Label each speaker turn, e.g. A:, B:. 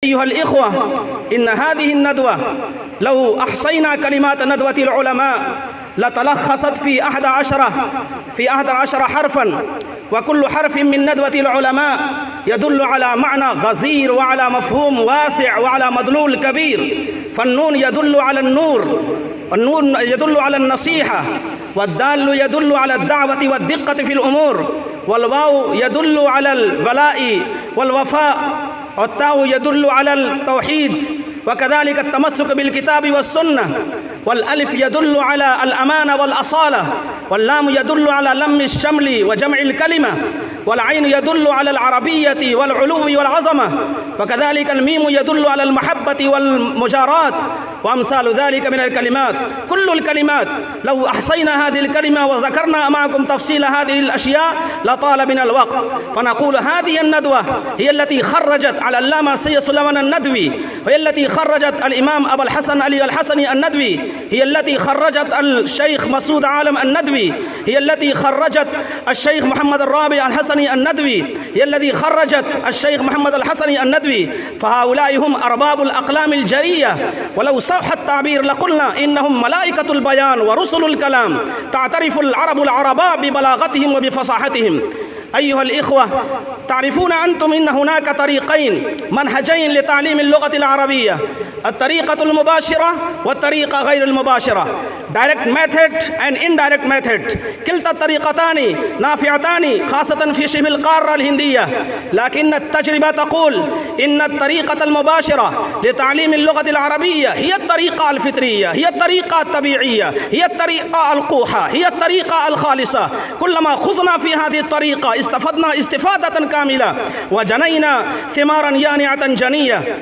A: أيها الإخوة، إن هذه الندوة لو أحصينا كلمات ندوة العلماء لتلخصت في 11 حرفا، وكل حرف من ندوة العلماء يدل على معنى غزير وعلى مفهوم واسع وعلى مدلول كبير. فالنون يدل على النور، والنون يدل على النصيحة، والدال يدل على الدعوة والدقة في الأمور، والواو يدل على الولاء والوفاء، والتاء يدل على التوحيد وكذلك التمسك بالكتاب والسنة، والألف يدل على الأمانة والأصالة، واللام يدل على لم الشمل وجمع الكلمة، والعين يدل على العربية والعلو والعظمة، وكذلك الميم يدل على المحبة والمجاراة، وأمثال ذلك من الكلمات. كل الكلمات لو أحصينا هذه الكلمة وذكرنا معكم تفصيل هذه الأشياء لطال بنا الوقت، فنقول هذه الندوة هي التي خرجت على العلامة السيد سليمان الندوي، وهي التي خرجت الإمام أبا الحسن علي الحسني الندوي، هي التي خرجت الشيخ مسعود عالم الندوي، هي التي خرجت الشيخ محمد الرابع الحسني الندوي، هي التي خرجت الشيخ محمد الحسني الندوي. فهؤلاء هم أرباب الأقلام الجرية، ولو صح التعبير لقلنا إنهم ملائكة البيان ورسل الكلام، تعترف العرب العرباء ببلاغتهم وبفصاحتهم. أيها الإخوة، تعرفون أنتم إن هناك طريقين منهجين لتعليم اللغة العربية: الطريقة المباشرة والطريقة غير المباشرة، direct method and indirect method. كلتا الطريقتان نافعتان خاصة في شبه القارة الهندية، لكن التجربة تقول إن الطريقة المباشرة لتعليم اللغة العربية هي الطريقة الفطرية، هي الطريقة الطبيعية، هي الطريقة القوحة، هي الطريقة الخالصة. كلما خضنا في هذه الطريقة استفدنا استفادة كاملة وجنينا ثمارا يانعة جنية.